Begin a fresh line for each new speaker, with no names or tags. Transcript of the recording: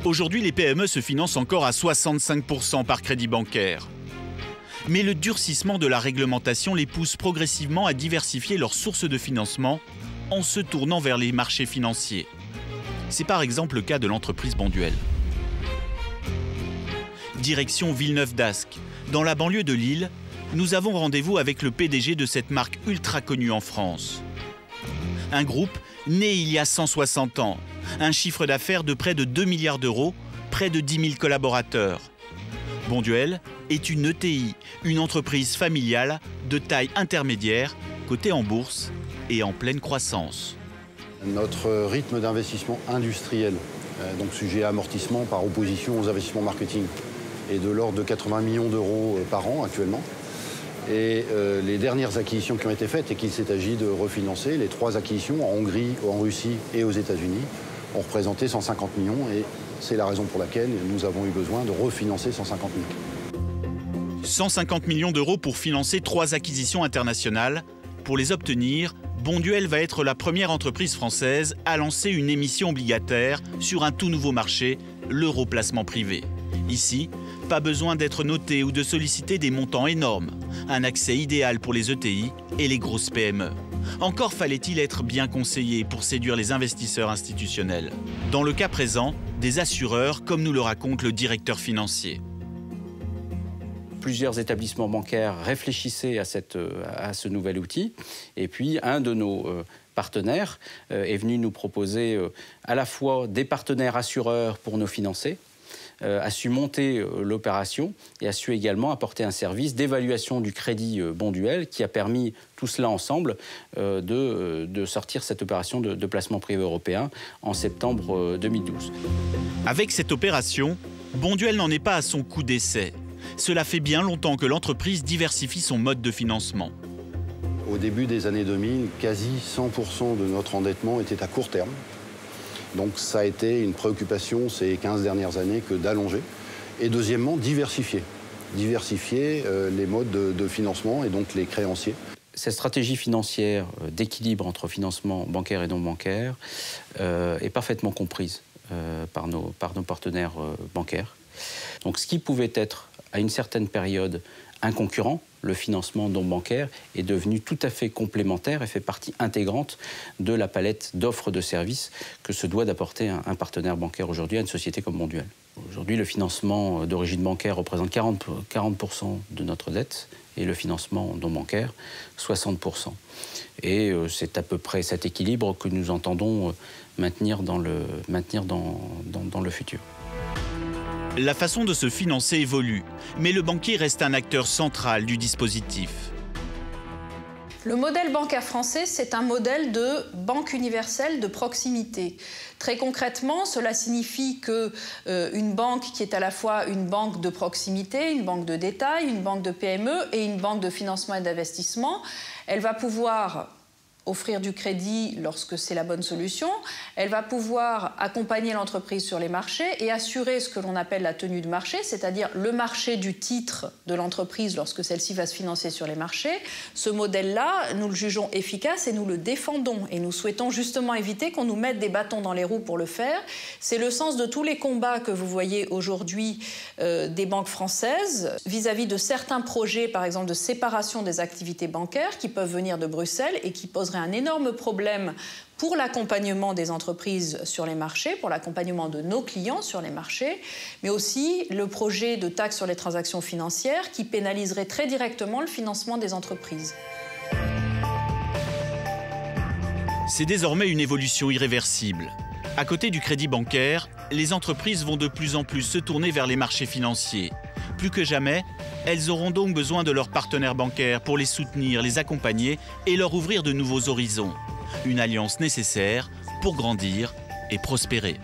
Aujourd'hui, les PME se financent encore à 65% par crédit bancaire. Mais le durcissement de la réglementation les pousse progressivement à diversifier leurs sources de financement en se tournant vers les marchés financiers. C'est par exemple le cas de l'entreprise Bonduelle. Direction Villeneuve-d'Ascq. Dans la banlieue de Lille, nous avons rendez-vous avec le PDG de cette marque ultra connue en France. Un groupe né il y a 160 ans, un chiffre d'affaires de près de 2 milliards d'euros, près de 10 000 collaborateurs. Bonduelle est une ETI, une entreprise familiale de taille intermédiaire, cotée en bourse et en pleine croissance.
Notre rythme d'investissement industriel, donc sujet à amortissement par opposition aux investissements marketing, est de l'ordre de 80 millions d'euros par an actuellement. Et les dernières acquisitions qui ont été faites et qu'il s'est agi de refinancer, les 3 acquisitions en Hongrie, en Russie et aux États-Unis ont représenté 150 millions et c'est la raison pour laquelle nous avons eu besoin de refinancer 150 millions.
150 millions d'euros pour financer 3 acquisitions internationales. Pour les obtenir, Bonduelle va être la première entreprise française à lancer une émission obligataire sur un tout nouveau marché, l'euro-placement privé. Ici, pas besoin d'être noté ou de solliciter des montants énormes. Un accès idéal pour les ETI et les grosses PME. Encore fallait-il être bien conseillé pour séduire les investisseurs institutionnels. Dans le cas présent, des assureurs, comme nous le raconte le directeur financier.
Plusieurs établissements bancaires réfléchissaient à ce nouvel outil. Et puis, un de nos partenaires est venu nous proposer à la fois des partenaires assureurs pour nous financer, a su monter l'opération et a su également apporter un service d'évaluation du crédit Bonduelle qui a permis tout cela ensemble de sortir cette opération de placement privé européen en septembre 2012.
Avec cette opération, Bonduelle n'en est pas à son coup d'essai. Cela fait bien longtemps que l'entreprise diversifie son mode de financement.
Au début des années 2000, quasi 100% de notre endettement était à court terme. Donc ça a été une préoccupation ces 15 dernières années que d'allonger. Et deuxièmement, diversifier. Diversifier les modes de financement et donc les créanciers.
Cette stratégie financière d'équilibre entre financement bancaire et non bancaire est parfaitement comprise par nos partenaires bancaires. Donc ce qui pouvait être à une certaine période un concurrent, le financement non bancaire, est devenu tout à fait complémentaire et fait partie intégrante de la palette d'offres de services que se doit d'apporter un partenaire bancaire aujourd'hui à une société comme Bonduelle. Aujourd'hui, le financement d'origine bancaire représente 40% de notre dette et le financement non bancaire 60%. Et c'est à peu près cet équilibre que nous entendons maintenir dans le futur.
La façon de se financer évolue, mais le banquier reste un acteur central du dispositif.
Le modèle bancaire français, c'est un modèle de banque universelle de proximité. Très concrètement, cela signifie qu'une banque qui est à la fois une banque de proximité, une banque de détail, une banque de PME et une banque de financement et d'investissement, elle va pouvoir offrir du crédit lorsque c'est la bonne solution. Elle va pouvoir accompagner l'entreprise sur les marchés et assurer ce que l'on appelle la tenue de marché, c'est-à-dire le marché du titre de l'entreprise lorsque celle-ci va se financer sur les marchés. Ce modèle-là, nous le jugeons efficace et nous le défendons. Et nous souhaitons justement éviter qu'on nous mette des bâtons dans les roues pour le faire. C'est le sens de tous les combats que vous voyez aujourd'hui des banques françaises vis-à-vis de certains projets, par exemple de séparation des activités bancaires qui peuvent venir de Bruxelles et qui poseraient un énorme problème pour l'accompagnement des entreprises sur les marchés, pour l'accompagnement de nos clients sur les marchés, mais aussi le projet de taxe sur les transactions financières qui pénaliserait très directement le financement des entreprises.
C'est désormais une évolution irréversible. À côté du crédit bancaire, les entreprises vont de plus en plus se tourner vers les marchés financiers. Plus que jamais, elles auront donc besoin de leurs partenaires bancaires pour les soutenir, les accompagner et leur ouvrir de nouveaux horizons. Une alliance nécessaire pour grandir et prospérer.